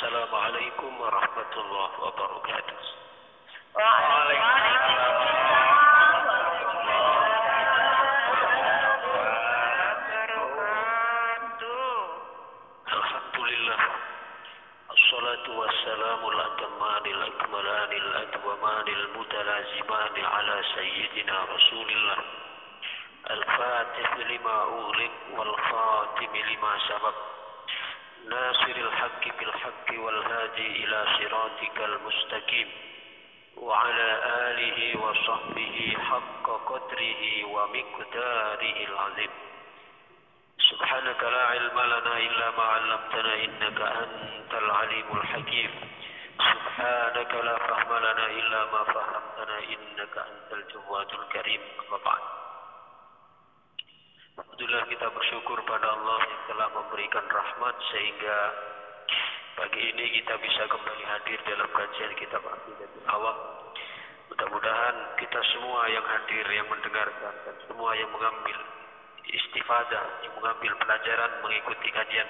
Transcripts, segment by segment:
Assalamualaikum warahmatullahi wabarakatuh. Waalaikumsalam wabarakatuh. Alhamdulillah. Assalatu wassalamu al-atammanil akmalanil adwamanil mutalazimani ala sayyidina Rasulillah. Al-Fatih lima ughliq wal khatim lima sabaq. Nasiril haqqi bil haqqi wal hadi ila siratikal mustaqim. Wa ala alihi wa sahbihi haqqa qadrihi wa miqdarihil azim. Subhanaka la ilma lana illa ma 'allamtana innaka antal alimul hakim. Subhanaka la fahma lana illa ma fahamtana innaka antal jawadul karim. Amma ba'd. Alhamdulillah, kita bersyukur pada Allah yang telah memberikan rahmat sehingga pagi ini kita bisa kembali hadir dalam kajian kitab Aqidatul Awam. Mudah-mudahan kita semua yang hadir, yang mendengarkan, dan semua yang mengambil istifadah, yang mengambil pelajaran mengikuti kajian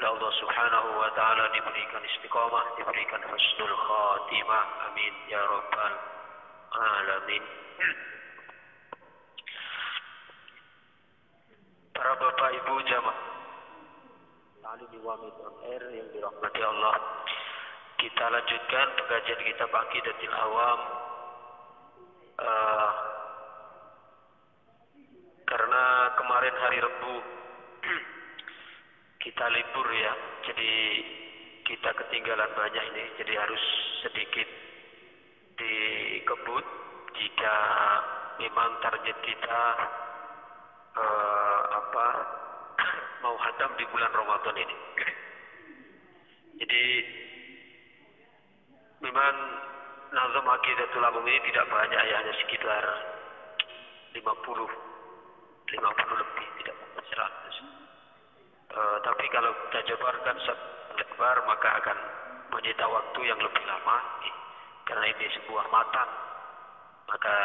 oleh Allah Subhanahu wa taala diberikan istiqamah, diberikan husnul khatimah. Amin ya rabbal alamin. Para bapak ibu jamaah Ta'lim Wamid on Air yang dirahmati Allah, kita lanjutkan pengajian kitab Aqidatul Awam. Karena kemarin hari Rabu kita libur ya, jadi kita ketinggalan banyak ini, jadi harus sedikit dikebut jika memang target kita mau hatam di bulan Ramadan ini. Jadi memang nazam Aqidatul Awam ini tidak banyak ya, hanya sekitar 50 lebih, tidak sampai 100. Tapi kalau kita jabarkan lebar maka akan menyita waktu yang lebih lama, karena ini sebuah matan. Maka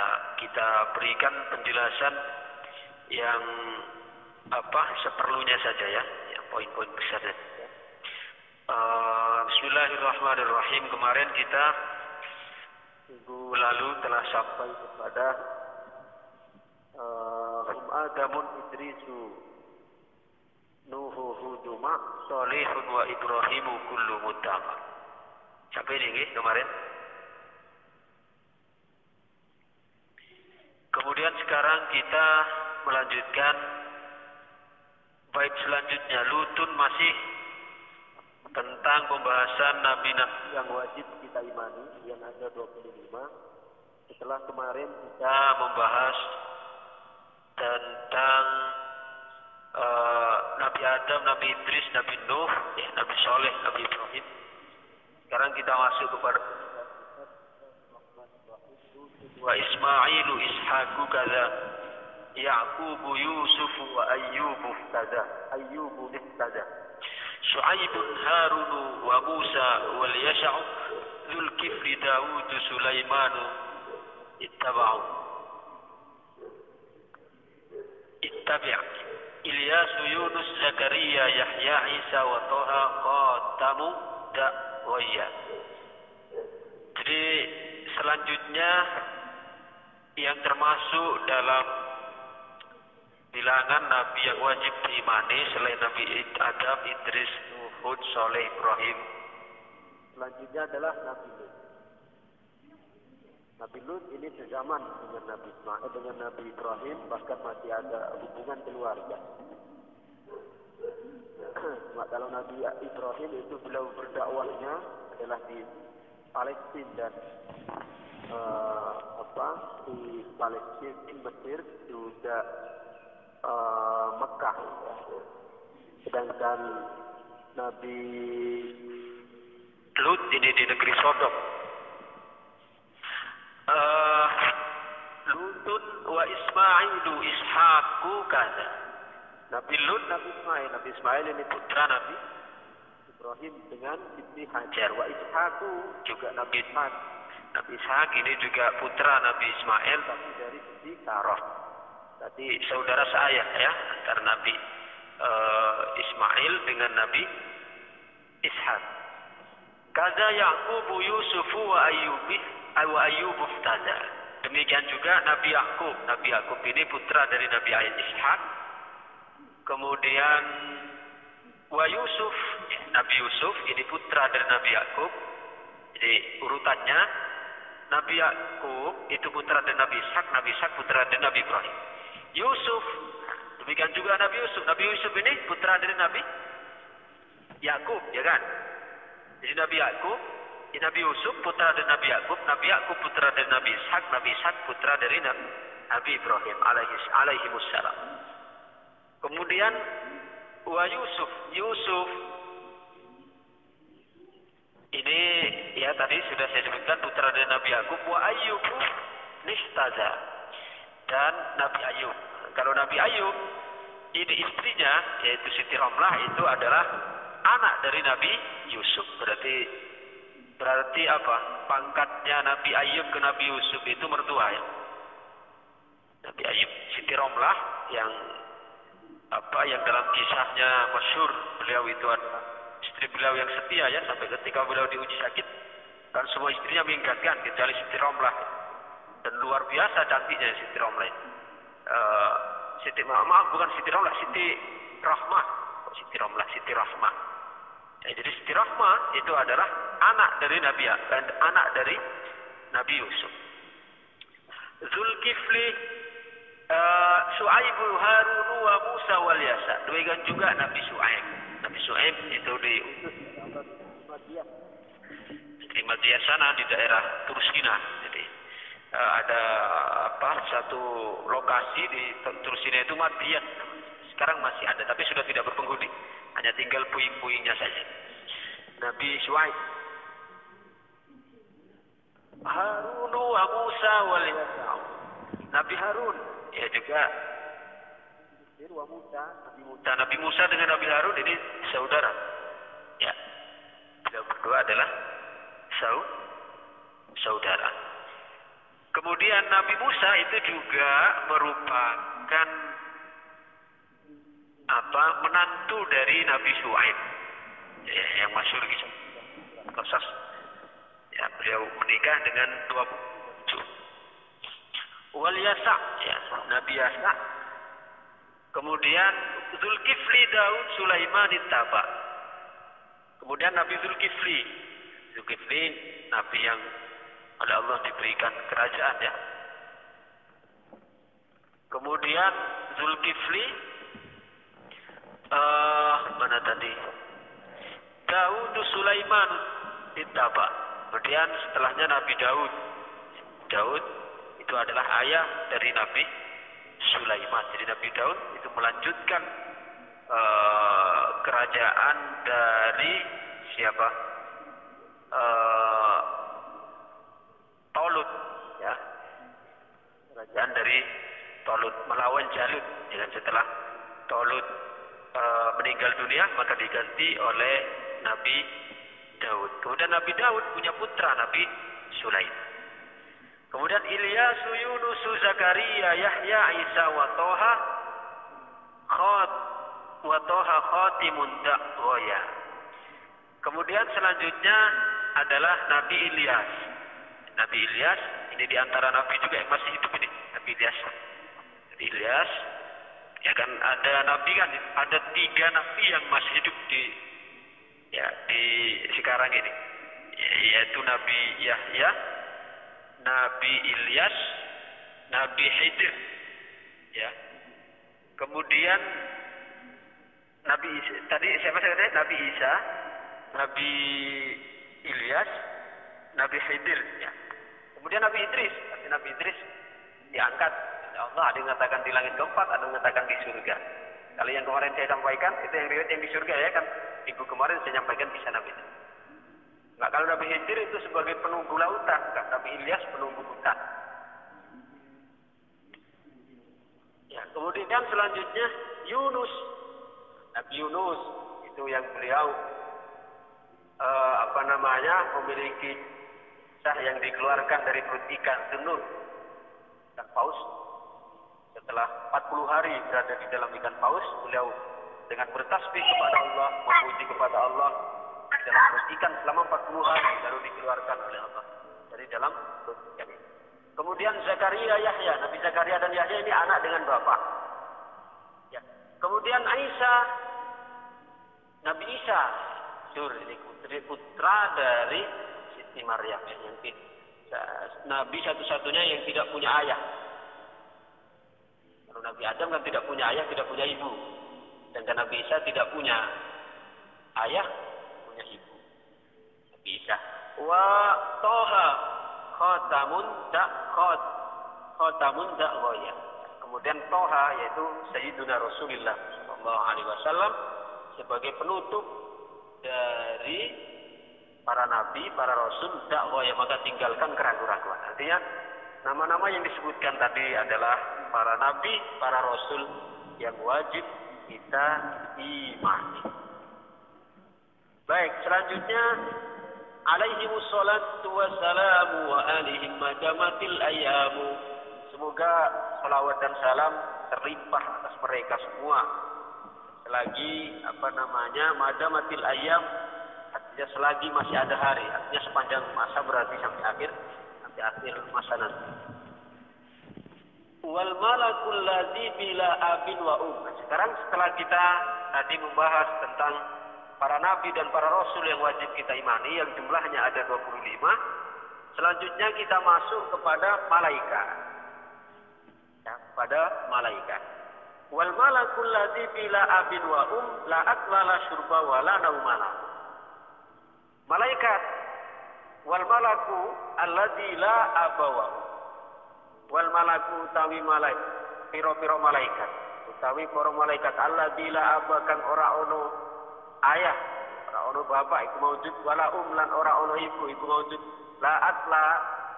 kita berikan penjelasan yang seperlunya saja ya, yang poin-poin besar saja. Bismillahirrahmanirrahim. Kemarin kita minggu lalu telah sampai kepada hum Adamun Idrisu Nuhu Huduma Salihun wa Ibrahimu kullu muttaqin. Sampai ini kemarin. Kemudian sekarang kita melanjutkan bait selanjutnya. Lutun masih tentang pembahasan nabi-nabi yang wajib kita imani, yang ada 25. Setelah kemarin kita membahas tentang Nabi Adam, Nabi Idris, Nabi Nuh, Nabi Soleh, Nabi Ibrahim. Sekarang kita masuk kepada wa Ismailu Ishaqu kaza, Ya'qubu Yusufu wa Ayyubu kaza, Ayyubu kaza, Syu'aibun Harunu wa Musa wal Yasha'u Dzulkifli Daud Sulaimanu ittaba'u Ilyas Yunus Zakaria Yahya Isa wa Toha Qatamu Da'waya. Jadi selanjutnya yang termasuk dalam bilangan nabi yang wajib diimani selain Nabi Adam, Idris, Nuh, Hud, Saleh, Ibrahim, selanjutnya adalah Nabi Lut. Nabi Lut ini sezaman dengan Nabi Ismail, dengan Nabi Ibrahim, bahkan masih ada hubungan keluarga. Kalau Nabi Ibrahim itu beliau berdakwahnya adalah di Palestina dan di Palestina, di Mesir, juga Mekah. Sedangkan Nabi Lut ini di negeri Sodom. Lutun wa Ismailu Ishaqu kaza. Nabi Lut, Nabi Ismail ini putra Nabi Ibrahim dengan Siti Hajar. Wa Ishaqu juga Nabi Ishaq. Nabi Ishaq ini juga putra Nabi Ismail tapi dari Siti Sarah. Tadi saudara saya ya, antara Nabi Ismail dengan Nabi Ishaq. Kaza Ya'qubu Yusufu wa Ayyub iftada. Demikian juga Nabi Yakub. Nabi Yakub ini putra dari Nabi Ishak. Kemudian wa Yusuf, Nabi Yusuf ini putra dari Nabi Yakub. Jadi urutannya Nabi Yakub itu putra dari Nabi Ishak putra dari Nabi Ibrahim. Yusuf, demikian juga Nabi Yusuf. Nabi Yusuf ini putra dari Nabi Yakub, ya kan? Jadi Nabi Yakub, Nabi Yusuf putra dari Nabi Yakub putra dari Nabi Ishak putra dari Nabi Ibrahim alaihi wassalam. Kemudian wa Yusuf ini ya tadi sudah saya sebutkan putra dari Nabi Yakub. Wa Ayyub nistaza, dan Nabi Ayub. Kalau Nabi Ayub ini istrinya yaitu Siti Ramlah itu adalah anak dari Nabi Yusuf. Berarti apa? Pangkatnya Nabi Ayub ke Nabi Yusuf itu mertua ya. Nabi Ayub, Siti Ramlah yang dalam kisahnya masyhur, beliau itu adalah istri beliau yang setia ya, sampai ketika beliau diuji sakit kan semua istrinya mengingatkan kecuali Siti Ramlah. Dan luar biasa cantiknya Siti Ramlah. Bukan Siti Ramlah, Siti Rahmah. Siti Ramlah, Siti Rahmah. Jadi Siti Rahmah itu adalah anak dari Nabi Yusuf. Zulkifli, Su'aib, Harun wa Musa wal Yasa. Demikian juga Nabi Su'aib. Nabi Su'aib itu diutus di Madian sana di daerah Tursina. Jadi ada satu lokasi di Tursina itu Madian. Sekarang masih ada tapi sudah tidak berpenghuni. Hanya tinggal puing-puingnya saja. Nabi Su'aib. Harun wa Musa wal Yasa. Nabi Harun ya juga Nabi Musa dengan Nabi Harun ini saudara. Ya. Beliau berdua adalah saudara. Kemudian Nabi Musa itu juga merupakan menantu dari Nabi Su'aib. Ya, yang masyhur kisah Qasas. Ya, beliau menikah dengan 27. Wal Yasa, ya, Nabi Yasa. Kemudian Zulkifli, Daud, Sulaiman ittaba. Kemudian Nabi Zulkifli Nabi yang oleh Allah diberikan kerajaan ya. Kemudian Zulkifli mana tadi? Daud, Sulaiman ittaba. Kemudian setelahnya Nabi Daud itu adalah ayah dari Nabi Sulaiman. Jadi Nabi Daud itu melanjutkan kerajaan dari siapa? Talut ya. Kerajaan dari Talut melawan Jalut. Dan setelah Talut meninggal dunia maka diganti oleh Nabi Daud. Kemudian Nabi Daud punya putra Nabi Sulaiman. Kemudian Ilyas, Yunus, Zakaria, Yahya, Isa wa Toha khatimun da'waya. Kemudian selanjutnya adalah Nabi Ilyas. Nabi Ilyas ini diantara Nabi juga yang masih hidup ini. Nabi Ilyas. Ya kan ada Nabi kan, ada 3 Nabi yang masih hidup di sekarang ini. Yaitu Nabi Yahya, Nabi Ilyas, Nabi Khidir, ya. Kemudian Nabi Isa, tadi siapa saya katakan? Nabi Isa, Nabi Ilyas, Nabi Khidir, ya. Kemudian Nabi Idris diangkat oleh Allah. Ada yang mengatakan di langit keempat, ada yang mengatakan di surga. Kalau yang kemarin saya sampaikan itu yang riwayat yang di surga ya kan. Minggu kemarin saya sampaikan kisah Nabi itu. Nah, kalau Nabi Khidir itu sebagai penunggu lautan, Nabi Ilyas penunggu hutan. Ya, kemudian selanjutnya Yunus. Nabi Yunus itu yang beliau memiliki kisah yang dikeluarkan dari perut ikan Nun dan paus. Setelah 40 hari berada di dalam ikan paus, beliau dengan bertasbih kepada Allah, memuji kepada Allah, dalam perut ikan selama 40 hari baru dikeluarkan oleh Allah dari dalam perut ikan ini. Kemudian Zakaria, Yahya, Nabi Zakaria dan Yahya ini anak dengan bapak. Ya. Kemudian Nabi Isa, ini putra dari Siti Maryam, yang Nabi satu-satunya yang tidak punya ayah. Kalau Nabi Adam kan tidak punya ayah, tidak punya ibu. Dan Nabi Isa tidak punya ayah, punya ibu. Nabi Isa. Wa Toha khatamun ghayah. Kemudian Toha yaitu Sayyiduna Rasulullah sallallahu alaihi wasallam sebagai penutup dari para nabi, para rasul, ghayah, maka tinggalkan keraguan-keraguan. Artinya nama-nama yang disebutkan tadi adalah para nabi, para rasul yang wajib kita imani. Baik, selanjutnya alaihimus salatu wassalamu wa alihim madamatil ayamu. Semoga salawat dan salam terlimpah atas mereka semua. Selagi madamatil ayam, artinya selagi masih ada hari, artinya sepanjang masa berarti sampai akhir masa nanti. Wal malakul ladzi bila abin wa Sekarang setelah kita tadi membahas tentang para nabi dan para rasul yang wajib kita imani, yang jumlahnya ada 25. Selanjutnya kita masuk kepada malaikat. Ya, pada malaikat. Wal malakul ladzi bila abin wa la akla la syurba wa la naumala. Malaikat. Wal malaku alladzi la abawa. Wal malaku utawi malaikat, piro-piro malaikat. Utawi para malaikat alladzi la abakan ora ono ayah, ora ono bapak iku maujud, wala lan ora ono ibu iku maujud, la atla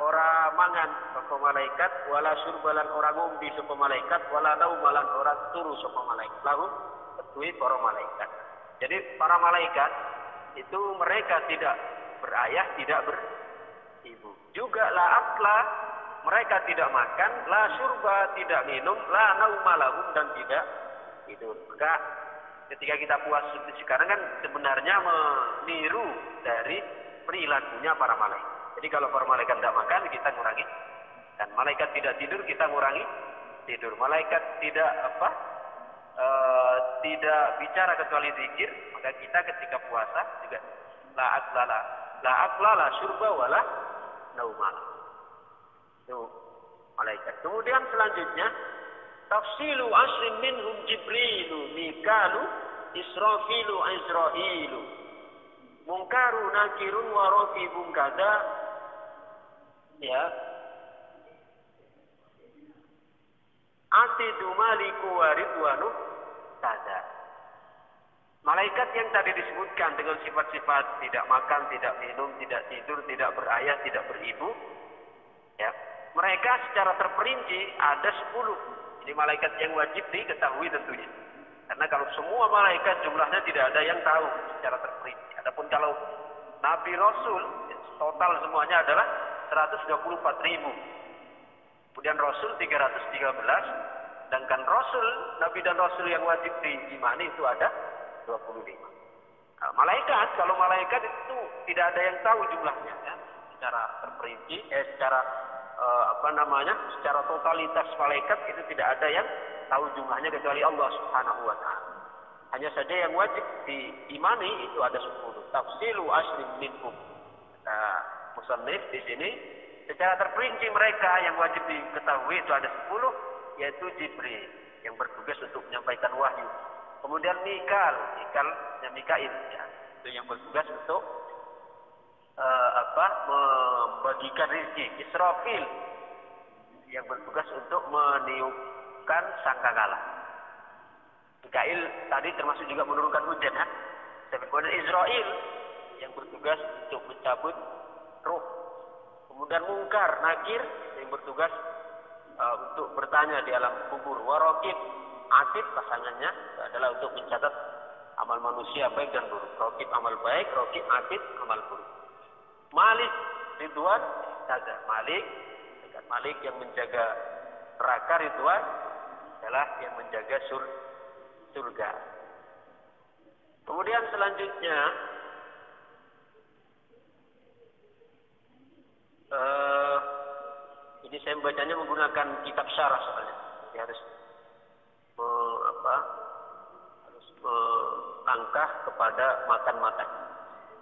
ora mangan sapa malaikat, wala surbalan ora ngombe sapa malaikat, wala naumalan ora turu sapa malaikat. Lahum kedue para malaikat. Jadi para malaikat itu mereka tidak berayah, tidak beribu. Juga la atla, mereka tidak makan, la surba, tidak minum, la naumalahum, dan tidak tidur. Maka ketika kita puasa seperti sekarang kan sebenarnya meniru dari perilakunya para malaikat. Jadi kalau para malaikat tidak makan, kita ngurangi. Dan malaikat tidak tidur, kita ngurangi tidur. Malaikat tidak tidak bicara kecuali zikir, maka kita ketika puasa juga la aklala syurba wala naumala. Itu malaikat. Kemudian selanjutnya tafsilu asrin minhum Jibrilu, Mikalu, Israfilu, Izrailu, Munkaru, Nakirun, wa Raqibun kada. Ya. Atidu Maliku wa Ridwanu kada. Malaikat yang tadi disebutkan dengan sifat-sifat tidak makan, tidak minum, tidak tidur, tidak berayah, tidak beribu, ya. Mereka secara terperinci ada 10. Ini malaikat yang wajib diketahui tentunya. Karena kalau semua malaikat jumlahnya tidak ada yang tahu secara terperinci. Adapun kalau Nabi Rasul total semuanya adalah 124.000. Kemudian Rasul 313. Sedangkan Rasul, Nabi dan Rasul yang wajib diimani itu ada 25. Nah, malaikat, kalau malaikat itu tidak ada yang tahu jumlahnya, ya. Secara terperinci, secara totalitas malaikat itu tidak ada yang tahu jumlahnya kecuali Allah Subhanahu wa taala. Hanya saja yang wajib diimani itu ada 10. Tafsilu asrin minhum. Musannif di sini secara terperinci mereka yang wajib diketahui itu ada 10, yaitu Jibril yang bertugas untuk menyampaikan wahyu. Kemudian Mikail ya, itu yang bertugas untuk membagikan rezeki. Israfil yang bertugas untuk meniupkan sangkakala. Mikail tadi termasuk juga menurunkan hujan, ya. Kemudian Israel yang bertugas untuk mencabut ruh. Kemudian Munkar, Nakir yang bertugas untuk bertanya di alam kubur. Warokib, Atid pasangannya adalah untuk mencatat amal manusia baik dan buruk. Rokib amal baik, Rokib Atid amal buruk. Malik, Ridwan, saja Malik yang menjaga neraka, Ridwan adalah yang menjaga surga. Kemudian selanjutnya saya membacanya menggunakan kitab syarah soalnya. Jadi harus melangkah kepada matan-matan.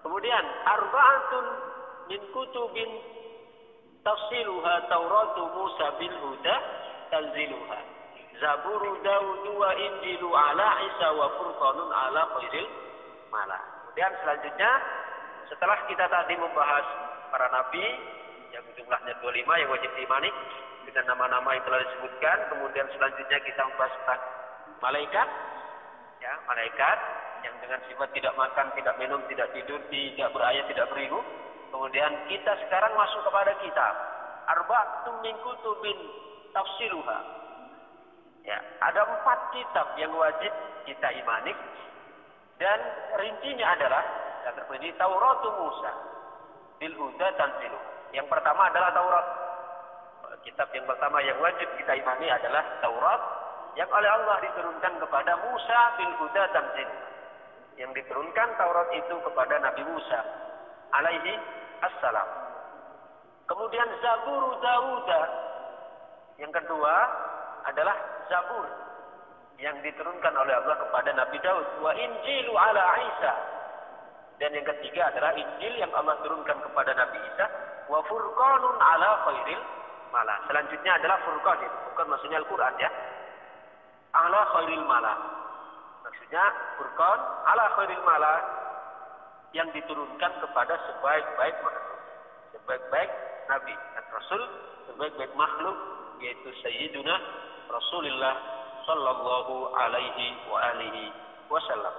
Kemudian arba'atun min kutubin tafsiluha Tauratu Musa bil huda tanziluha Zaburu Daud wa Injilu ala Isa wa Furqanun ala khairil mala. Kemudian selanjutnya setelah kita tadi membahas para nabi yang jumlahnya 25 yang wajib diimani dengan nama-nama yang telah disebutkan, kemudian selanjutnya kita membahas tentang malaikat, ya, malaikat yang dengan sifat tidak makan, tidak minum, tidak tidur, tidak berayat, tidak beribu. Kemudian kita sekarang masuk kepada kitab arba'atun min kutubin tafsiluha. Ya, ada 4 kitab yang wajib kita imani dan rincinya adalah ini Tauratu Musa bil huda tanzilu. Yang pertama adalah Taurat. Kitab yang pertama yang wajib kita imani adalah Taurat yang oleh Allah diturunkan kepada Musa bil huda tanzilu. Yang diturunkan Taurat itu kepada Nabi Musa alaihi assalam. Kemudian Zabur Daud. Yang kedua adalah Zabur yang diturunkan oleh Allah kepada Nabi Daud. Wa Injilu ala Isa. Dan yang ketiga adalah Injil yang Allah turunkan kepada Nabi Isa. Wa Furqanun ala khairil mala. Selanjutnya adalah Furqan. Furqan maksudnya Al-Quran, ya. Ala khairil mala. Maksudnya Furqan ala khairil mala yang diturunkan kepada sebaik-baik makhluk, sebaik-baik Nabi dan Rasul, sebaik-baik makhluk, yaitu Sayyiduna Rasulullah Sallallahu Alaihi wa alihi Wasallam.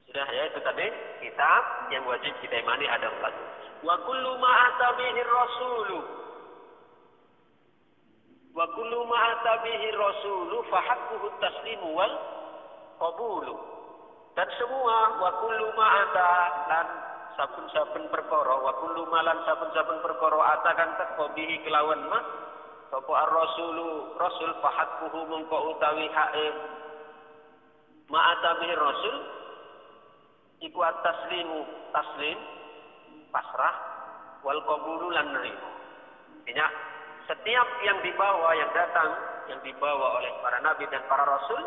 Sudah, ya, itu tadi kitab yang wajib kita imani ada 4. Wa kullu ma atabihi rasulu wa kullu ma atabihi rasulu fa haqquhu taslimu wal qabulu. Dan semua wa kullu ma ata lan saben-saben perkara wa kullu malan saben-saben perkara ata kang teko bihi kelawan ma sapa ar-rasulu rasul fa haqquhu mengko utawi hae ma atabihi rasul iku at-taslimu taslim pasrah wal qabulu lan nerima. Artinya setiap yang dibawa yang datang yang dibawa oleh para nabi dan para rasul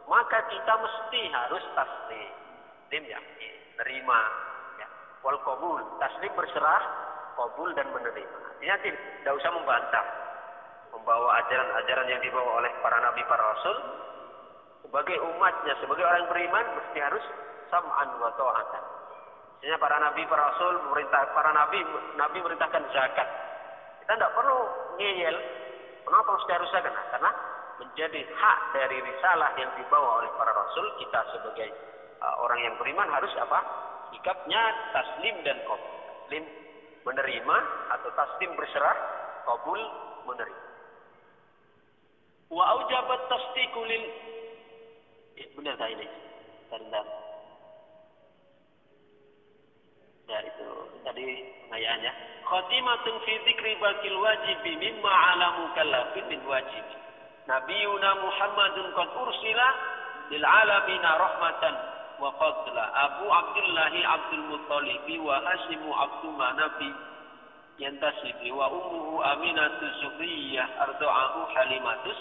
maka kita mesti harus taslim, yakin, nerima, ya. Wal qabul, taslim berserah, qabul dan menerima. Artinya tidak usah membantah membawa ajaran-ajaran yang dibawa oleh para nabi para rasul. Sebagai umatnya, sebagai orang yang beriman mesti harus sam'an wa ta'atan. Artinya para nabi, para rasul, para nabi merintahkan zakat. Kita tidak perlu ngeyel. Kenapa mesti harus zakat? Karena menjadi hak dari risalah yang dibawa oleh para rasul, kita sebagai orang yang beriman harus apa? Sikapnya taslim dan qabul. Taslim menerima atau taslim berserah, qabul menerima. Wa aujabat tasdiqu lil benar tak ini? Bentar. Ya, itu tadi pengayaannya. Khatimatun fi dzikri baqil wajibi mimma 'ala mukallafin min wajib. Nabiyuna Muhammadun qad ursila lil alamina rahmatan wa fadla. Abu Abdullah Abdul Muttalib wa Hashim Abdul Manabi yantasibi wa ummuhu Aminatu Zuhriyah arda'ahu Halimatus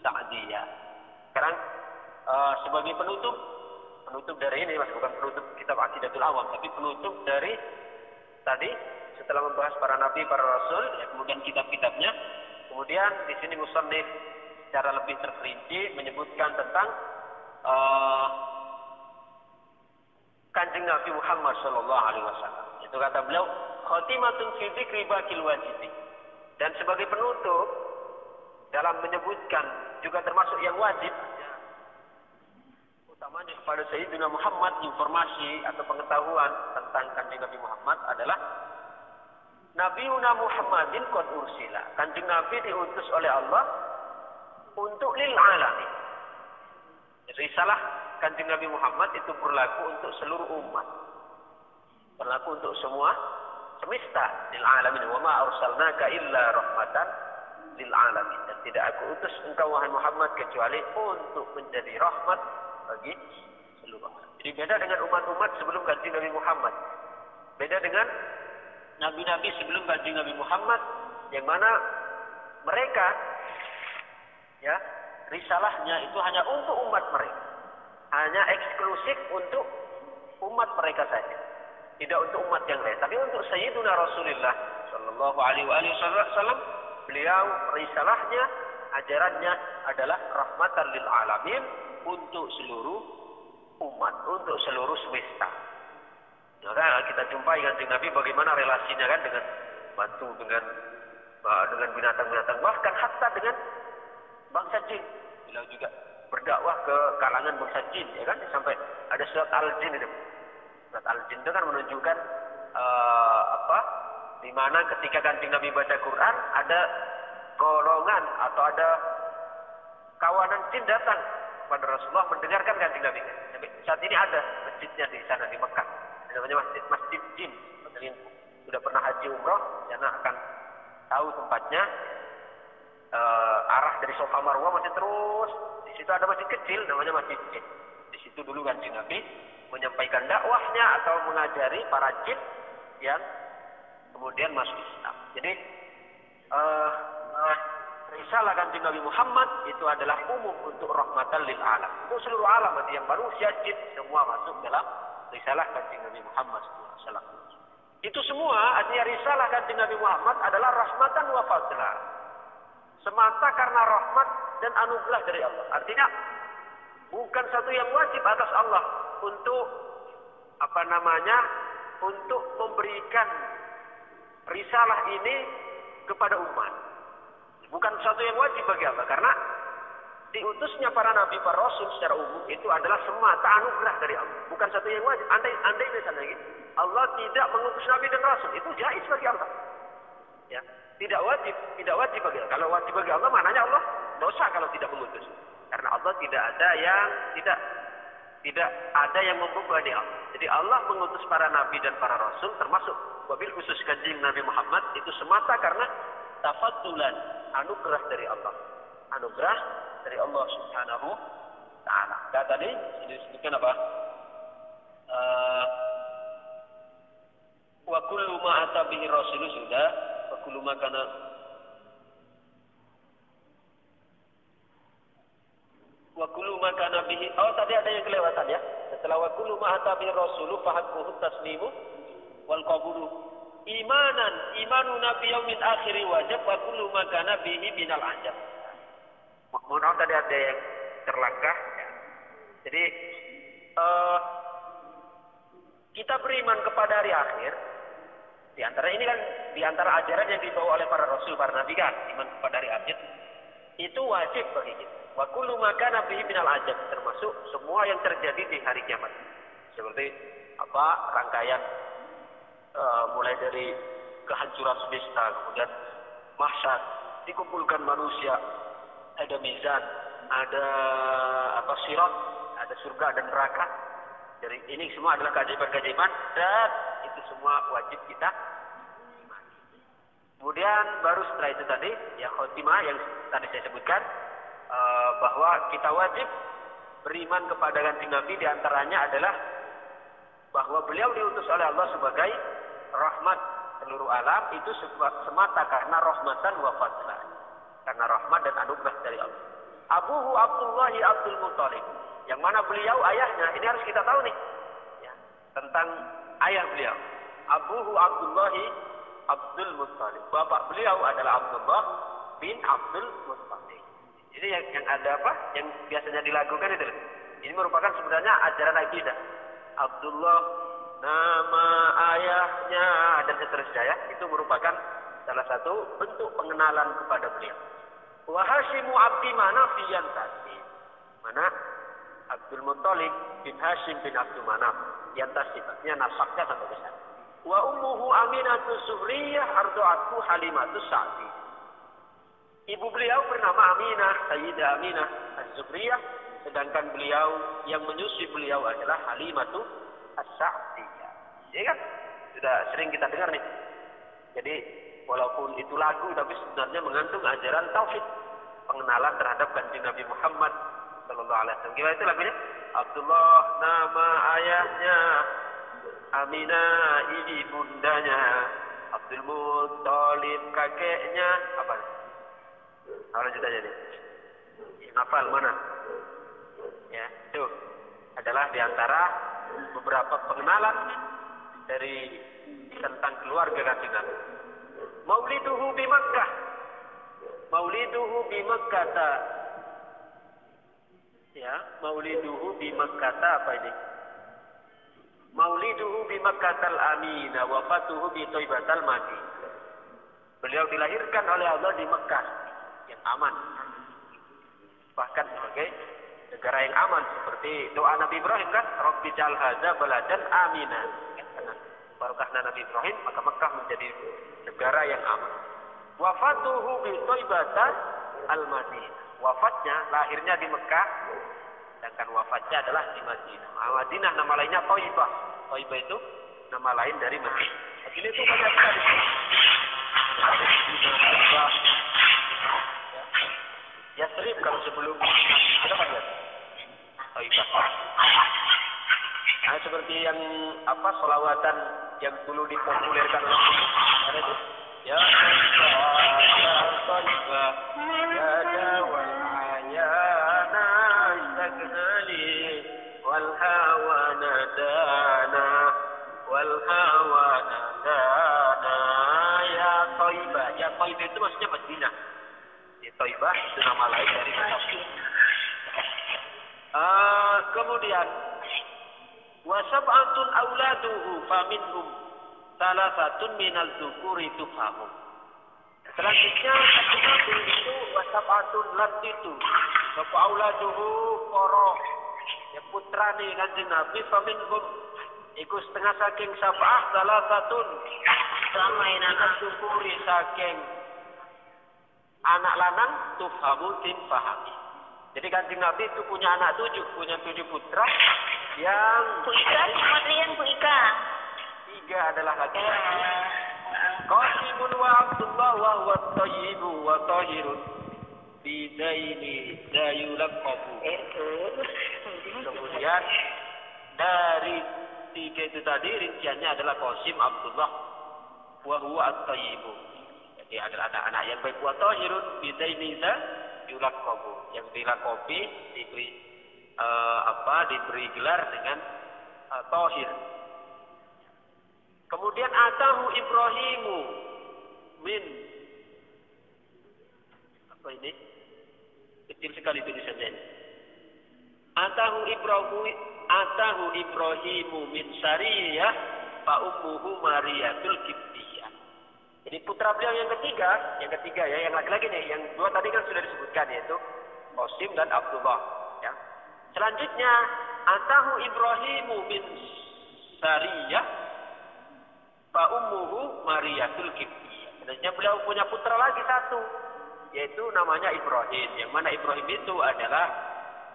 Sa'diyah. Sekarang sebagai penutup dari ini, bukan penutup kitab Aqidatul Awam, tapi penutup dari tadi setelah membahas para nabi, para rasul, ya, kemudian kitab-kitabnya. Kemudian di sini musannif secara lebih terperinci menyebutkan tentang Kanjeng Nabi Muhammad sallallahu alaihi wasallam. Itu kata beliau, khatimatun fi dzikri baqil wajibi. Dan sebagai penutup dalam menyebutkan juga termasuk yang wajib, utamanya kepada Sayyidina Muhammad, informasi atau pengetahuan tentang Kanjeng Nabi Muhammad adalah Nabiuna Muhammadin qad ursila. Kanjeng Nabi diutus oleh Allah untuk lil alamin. Risalah Kanjeng Nabi Muhammad itu berlaku untuk seluruh umat. Berlaku untuk semua semesta lil alamin. Wa ma arsalnaka illa rahmatan lil alamin. Dan tidak aku utus engkau wahai Muhammad kecuali untuk menjadi rahmat bagi seluruh umat. Jadi beda dengan umat-umat sebelum Kanjeng Nabi Muhammad. Beda dengan nabi-nabi sebelum Kanjeng Nabi Muhammad, yang mana mereka ya risalahnya itu hanya untuk umat mereka, hanya eksklusif untuk umat mereka saja, tidak untuk umat yang lain. Tapi untuk Sayyiduna Rasulullah Shallallahu Alaihi Wasallam, beliau risalahnya, ajarannya adalah rahmatan lil alamin, untuk seluruh umat, untuk seluruh semesta. Maka kita jumpai Kanjeng Nabi bagaimana relasinya kan dengan batu, dengan binatang-binatang, bahkan hatta dengan bangsa jin. Beliau juga berdakwah ke kalangan bangsa jin, ya kan, sampai ada surat Al-Jin itu. Surat Al-Jin itu kan menunjukkan di mana ketika Kanjeng Nabi baca Quran, ada golongan atau ada kawanan jin datang pada Rasulullah mendengarkan Kanjeng Nabi. Saat ini ada masjidnya di sana di Mekah, namanya Masjid Jin. Kalian sudah pernah haji umroh, sana akan tahu tempatnya. Arah dari Safa Marwah masih terus. Di situ ada masjid kecil namanya Masjid Jin. Di situ dulu Kanjeng Nabi menyampaikan dakwahnya atau mengajari para jin yang kemudian masuk Islam. Jadi risalah Kanjeng Nabi Muhammad itu adalah umum untuk rahmatan lil alam. Untuk seluruh alam, berarti yang manusia, jin, semua masuk dalam risalah Kanjeng Nabi Muhammad SAW. Itu semua artinya risalah Kanjeng Nabi Muhammad adalah rahmatan wa fadla. Semata karena rahmat dan anugerah dari Allah. Artinya bukan satu yang wajib atas Allah untuk untuk memberikan risalah ini kepada umat. Bukan satu yang wajib bagi Allah, karena diutusnya para nabi, para rasul secara umum itu adalah semata anugerah dari Allah. Bukan satu yang wajib. Andai misalnya gitu, Allah tidak mengutus nabi dan rasul, itu jaiz bagi Allah. Ya, tidak wajib bagi Allah. Kalau wajib bagi Allah, maknanya Allah dosa kalau tidak mengutus. Karena Allah tidak ada yang membebani Allah. Jadi Allah mengutus para nabi dan para rasul, termasuk wabil khusus Kanjeng Nabi Muhammad, itu semata karena tafaddulan, anugerah dari Allah. Anugerah dari Allah Subhanahu taala. Dan tadi disebutkan apa? Wa kullu ma ata bihi rasulu sudah, wa kullu ma kana wa kullu ma kana bihi. Oh, tadi ada yang kelewatan ya. Setelah wa kullu ma ata bihi rasulu fahaqquhu taslimu wal qabulu. Imanu nabi yaumin akhiri wajib wa kullu ma kana bihi minal ajab. Mohon tadi ada yang terlangkah ya. Jadi kita beriman kepada hari akhir. Di antara ini kan, di antara ajaran yang dibawa oleh para rasul, para nabi kan, iman kepada hari akhir itu wajib bagi kita. Wa kullu ma kana bihi minal ajab, termasuk semua yang terjadi di hari kiamat. Seperti rangkaian mulai dari kehancuran semesta, kemudian mahsyar, dikumpulkan manusia, ada mizan, ada sirat, ada surga dan neraka. Dari ini semua adalah keajaiban-keajaiban, dan itu semua wajib kita imani. Kemudian baru setelah itu tadi ya khotimah yang tadi saya sebutkan, bahwa kita wajib beriman kepada Kanjeng Nabi, diantaranya adalah bahwa beliau diutus oleh Allah sebagai rahmat seluruh alam, itu semata karena rahmatan wa fadla, karena rahmat dan anugerah dari Allah. Abuhu Abdullahi Abdul Muttalib, yang mana beliau ayahnya, ini harus kita tahu nih ya, tentang ayah beliau. Abuhu Abdullahi Abdul Muttalib, bapak beliau adalah Abdullah bin Abdul Muttalib. Ini yang ada yang biasanya dilakukan itu. Ini merupakan sebenarnya ajaran akidah. Abdullah nama ayahnya dan seterusnya ya, itu merupakan salah satu bentuk pengenalan kepada beliau. Wa Hashimu Abdi Manaf yantasi, mana Abdul Muttalib bin Hashim bin Abdul Manaf yantasi, artinya nasabnya sampai ke sana. Wa ummuhu Aminatus Suhriyah ardo'atu Halimatus Sa'di. Ibu beliau bernama Aminah, Sayyidah Aminah Az-Zuhriyah, sedangkan beliau yang menyusui beliau adalah Halimatus As-Sa'diyah. Ya kan? Sudah sering kita dengar nih. Jadi walaupun itu lagu, tapi sebenarnya mengandung ajaran tauhid, pengenalan terhadap Kanjeng Nabi Muhammad sallallahu alaihi wasallam. Gimana itu lagunya? Abdullah nama ayahnya, Aminah ibundanya, Abdul Muttalib kakeknya apa? Lanjut aja nih. Hafal mana? Ya, itu adalah diantara beberapa pengenalan dari tentang keluarga Kanjeng Nabi. Mauliduhu bi Makkah. Mauliduhu bi Makkah. Ya, mauliduhu bi Makkah apa ini? Mauliduhu bi Makkatal Aminah, wafatuhu bi Thaibatal Madinah. Beliau dilahirkan oleh Allah di Mekah yang aman. Bahkan sebagai negara yang aman, seperti doa Nabi Ibrahim kan, Rabbi ja'al hadza baladan aminah. Karena barokah Nabi Ibrahim, maka Mekah menjadi negara yang aman. Wafatuhu bi Thaibatal Madinah. Wafatnya, lahirnya di Mekah, sedangkan wafatnya adalah di Madinah. Madinah nama lainnya Thaibah. Thaibah itu nama lain dari Madinah. Madinah itu banyak sekali. Yasrib kalau sebelum ada apa ya? Thaibah. Nah, seperti yang apa selawatan yang dulu dipopulerkan oleh ada itu. Ya Thaibah, ya dawal ayana istaghali wal hawa nadana wal hawa nadana ya Thaibah. Ya Thaibah itu maksudnya Madinah. Ya Thaibah itu nama lain dari Madinah. Kemudian wasab'atun auladuhu faminhum salasatun minal dzukuri tufahum. Selanjutnya satu itu wasab'atun lat itu wa auladuhu para ya putrane Kanjeng Nabi faminhum iku setengah saking sab'ah salasatun sama anak dzukuri saking anak lanang tufahamu tin fahami. Jadi Kanjeng Nabi itu punya anak punya 7 putra yang Bu Ika, kemudian Bu Ika. 3 adalah laki-laki. Qasimun wa Abdullah wa huwa thayyibu wa tahirun bidaini dayulaqabu. Kemudian dari 3 itu tadi rinciannya adalah Qasim, Abdullah wa huwa at-thayyibu. Jadi adalah anak-anak yang baik wa tahirun bidaini dayulaqabu. Yang dilakopi diberi gelar dengan Tahir. Kemudian atahu Ibrahimu min apa ini? Kecil sekali tulisannya. Atahu Ibrahimu min Sariyah fa ummuhu Mariyatul Qibtiyah. Jadi putra beliau yang ketiga ya, yang laki-laki nih, yang 2 tadi kan sudah disebutkan yaitu Qasim dan Abdullah. Ya. Selanjutnya, atahu Ibrahimu min Sariyah, fa ummuhu Mariyatul Qibtiyah. Selanjutnya beliau punya putra lagi 1, yaitu namanya Ibrahim. Yang mana Ibrahim itu adalah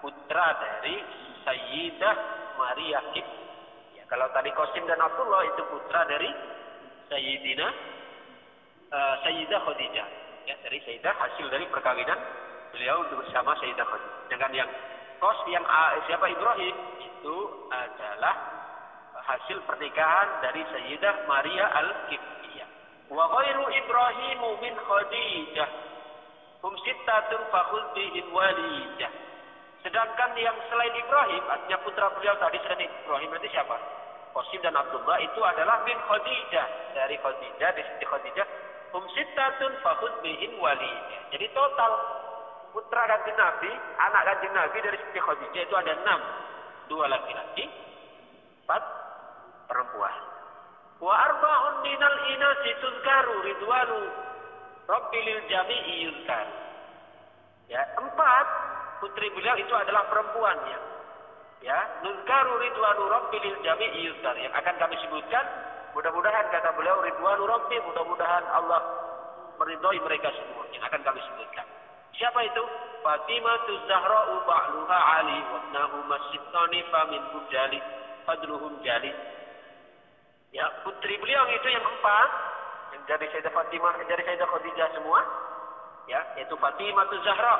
putra dari Sayyidah Maria Qibtiyah. Kalau tadi Qasim dan Abdullah itu putra dari Sayyidah Khadijah. Ya, dari Sayyidah hasil dari perkawinan beliau bersama Sayyidah Khadijah. Dengan yang Ibrahim itu adalah hasil pernikahan dari Sayyidah Maria Al-Qibtiyah. Wa ghairu Ibrahimu min Khadijah hum sittatun fakhul bihim walidah. Sedangkan yang selain Ibrahim, artinya putra beliau tadi selain Ibrahim nanti siapa? Qasim dan Abdullah itu adalah min Khadijah, dari Khadijah, dari Siti Khadijah hum sittatun fakhul bihim walidah. Jadi total putra Kanjeng Nabi, anak Kanjeng Nabi dari Siti Khadijah itu ada 6. 2 laki-laki, 4 perempuan. Wa arba'un minal inasi tuzkaru ridwanu rabbil jami'i yuzkar. Ya, 4 putri beliau itu adalah perempuan ya. Ya, nuzkaru ridwanu rabbil jami'i yuzkar, yang akan kami sebutkan. Mudah-mudahan kata beliau ridwanu rabbi, mudah-mudahan Allah meridhoi mereka semua yang akan kami sebutkan. Siapa itu? Fatimah Zahra ba'luha Ali wa ibnahu masjidani faminhum jali fadluhum jali. Ya, putri beliau itu yang 4 yang dari Sayyidah Fatimah, dari Sayyidah Khadijah semua. Ya, yaitu Fatimah Zahra,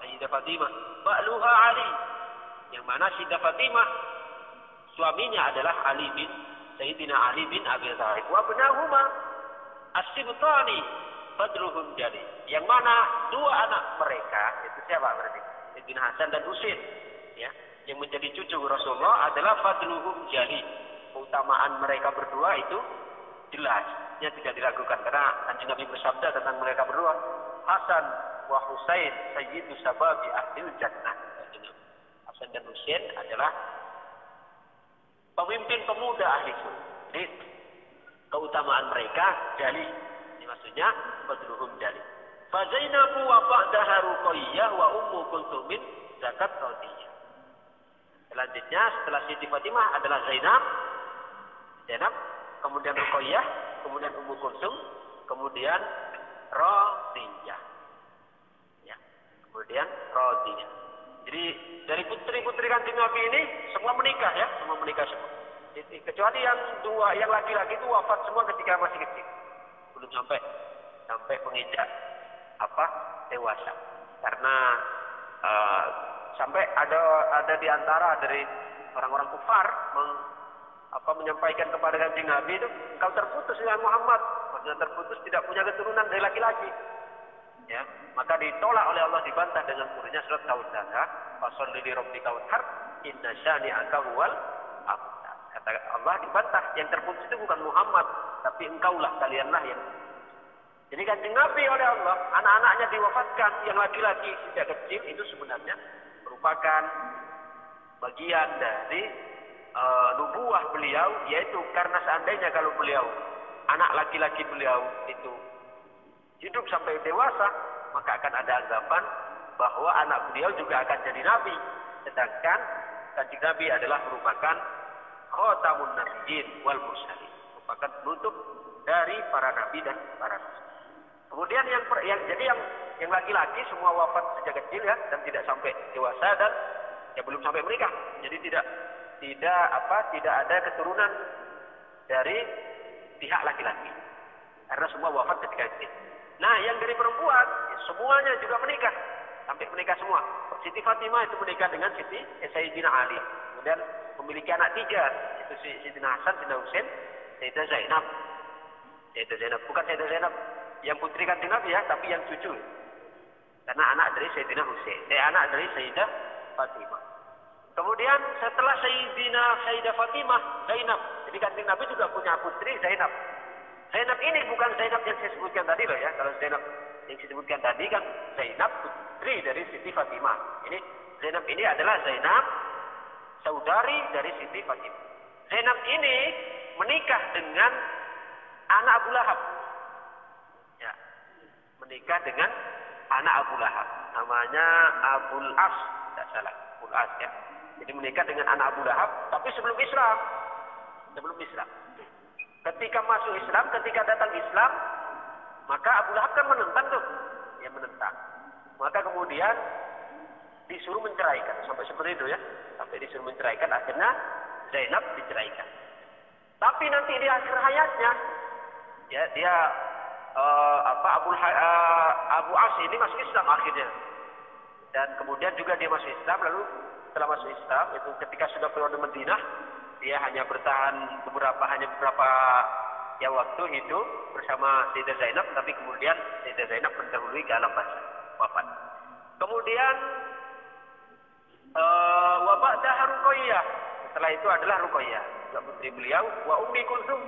Sayyidah Fatimah, ba'luha Ali. Yang mana Sayyidah Fatimah suaminya adalah Sayyidina Ali bin Abi Thalib. Wa ibnahuma, As-Sibtani badruhum jali. Yang mana dua anak mereka, itu siapa berarti? Sayyidina Hasan dan Husain, ya, yang menjadi cucu Rasulullah adalah fadluhum jali. Keutamaan mereka berdua itu jelas, ya, tidak diragukan karena Kanjeng Nabi bersabda tentang mereka berdua, Hasan wa Husain sayyidu sababi ahlil jannah. Hasan dan Husain adalah pemimpin pemuda ahli surga. Jadi keutamaan mereka jali. Ini maksudnya fadluhum jali. Fa Zainabu wa ba'daha Ruqayyah wa Ummu Kulthumin zakat radiyah. Selanjutnya setelah Siti Fatimah adalah Zainab, kemudian Ruqayyah, kemudian Ummu Kulthum, kemudian Radiyah. Ya, kemudian Radiyah. Jadi dari putri-putri Kanjeng Nabi ini semua menikah, ya, semua menikah semua. Kecuali yang dua, yang laki-laki itu wafat semua ketika masih kecil, belum sampai menginjak dewasa. Karena sampai ada di antara dari orang-orang kufar menyampaikan kepada Kanjeng Nabi itu, engkau terputus dengan Muhammad, maksudnya terputus tidak punya keturunan dari laki-laki. Ya, maka ditolak oleh Allah, dibantah dengan turunnya surat Kautsar, fasholli li rabbika wanhar inna syani'aka huwal abtar. Kata Allah, dibantah, yang terputus itu bukan Muhammad, tapi engkaulah, kalianlah yang. Jadi Kanjeng Nabi oleh Allah, anak-anaknya diwafatkan, yang laki-laki sejak kecil itu sebenarnya merupakan bagian dari nubuah beliau, yaitu karena seandainya kalau beliau, anak laki-laki beliau itu hidup sampai dewasa, maka akan ada anggapan bahwa anak beliau juga akan jadi nabi. Sedangkan Kanjeng Nabi adalah merupakan khatamun nabiyyin wal mursalin, merupakan penutup dari para nabi dan para rasul. Kemudian yang laki-laki semua wafat sejak kecil, ya, dan tidak sampai dewasa dan ya belum sampai menikah. Jadi tidak ada keturunan dari pihak laki-laki karena semua wafat ketika kecil. Nah, yang dari perempuan ya, semuanya juga menikah, sampai menikah semua. Siti Fatimah itu menikah dengan Sayyidina Ali, kemudian memiliki anak 3, itu Sayyidina Hasan, Sayyidina Husain, Sayyidah Zainab. Sayyidah Zainab bukan Sayyidah Zainab yang putri Kanjeng Nabi, ya, tapi yang cucu, karena anak dari Sayyidina Husain, anak dari Sayyidah Fatimah. Kemudian setelah Sayyidah Fatimah, Zainab. Jadi Kanjeng Nabi juga punya putri Zainab. Zainab ini bukan Zainab yang saya sebutkan tadi loh, ya. Kalau Zainab yang saya sebutkan tadi kan Zainab putri dari Siti Fatimah. Ini Zainab ini adalah Zainab saudari dari Siti Fatimah. Zainab ini menikah dengan anak Abu Lahab. Ya, menikah dengan anak Abu Lahab. Namanya Abul As, tidak salah, Abul As, ya. Jadi menikah dengan anak Abu Lahab, tapi sebelum Islam. Ketika masuk Islam, ketika datang Islam, maka Abu Lahab kan menentang tuh, ya, menentang. Maka kemudian disuruh menceraikan, sampai seperti itu, ya, sampai disuruh menceraikan, akhirnya Zainab diceraikan. Tapi nanti di akhir hayatnya, ya, dia Abu As ini masuk Islam akhirnya, dan kemudian juga dia masuk Islam. Lalu setelah masuk Islam itu ketika sudah keluar dari Madinah, dia hanya bertahan beberapa ya waktu hidup bersama Sayyidah Zainab, tapi kemudian Sayyidah Zainab mendahului ke alam barzakh, wafat. Kemudian wa ba'daha Ruqayyah, setelah itu adalah Ruqayyah, juga putri beliau, wa Ummi Kulthum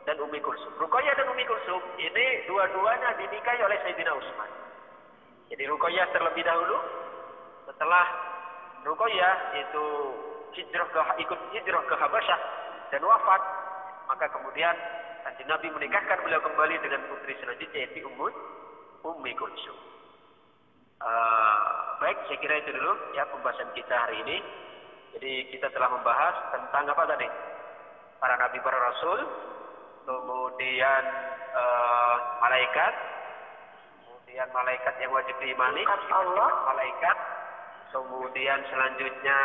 dan Ummi Kulthum. Ruqayyah dan Ummi Kulthum ini dua-duanya dinikahi oleh Sayyidina Utsman. Jadi Ruqayyah terlebih dahulu, setelah Ruqayyah itu ikut hijrah ke Habasyah dan wafat, maka kemudian Kanjeng Nabi menikahkan beliau kembali dengan putri selanjutnya, yaitu Ummi Kulthum. Baik, saya kira itu dulu, ya, pembahasan kita hari ini. Jadi kita telah membahas tentang apa tadi? Para nabi, para rasul, kemudian malaikat, kemudian malaikat yang wajib diimani, Allah, malaikat, kemudian selanjutnya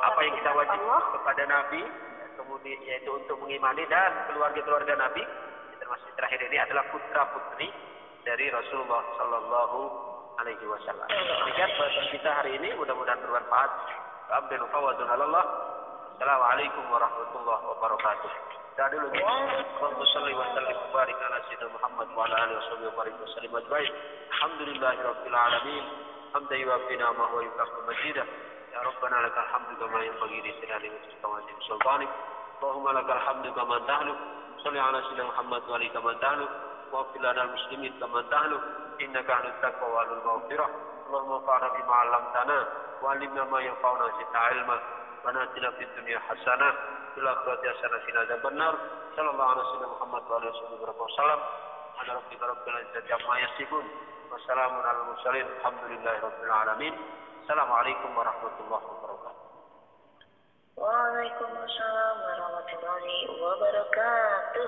apa yang kita wajib kepada Nabi, kemudian yaitu untuk mengimani dan keluarga-keluarga Nabi. Termasuk terakhir ini adalah putra-putri dari Rasulullah Sallallahu Alaihi Wasallam. Demikian bahasan kita hari ini, mudah-mudahan bermanfaat. Alhamdulillah wa Assalamualaikum warahmatullahi wabarakatuh. Kita dulu. Allahumma shalli wa sallim wa barik ala sayyidina Muhammad wa ala alihi wa barik wa sallim ajma'in. Alhamdulillahirabbil alamin. Hamdan yuwaffi ni'amahu wa yukafi majidah. Ya Rabbana lakal hamdu kama yanbaghi li jalali wajhika wa azimi sultanik. Allahumma lakal hamdu kama tahlu. Shalli ala sayyidina Muhammad wa ali kama tahlu. Wa fil lana muslimin kama tahlu. Innaka ahlut taqwa wa ahlul maghfirah. Allahumma fa'na bima 'allamtana wa 'allimna ma yanfa'una zidna 'ilma. Wa atina fid dunya hasanah fil akhirati hasanah wa qina adzabannar. Sallallahu alaihi wasallam Muhammad wa alihi wasallam. Ana rabbika rabbil izzati amma yasifun. Wassalamun alal mursalin. Alhamdulillahirabbil alamin. Assalamualaikum warahmatullahi wabarakatuh. Waalaikumsalam warahmatullahi wabarakatuh.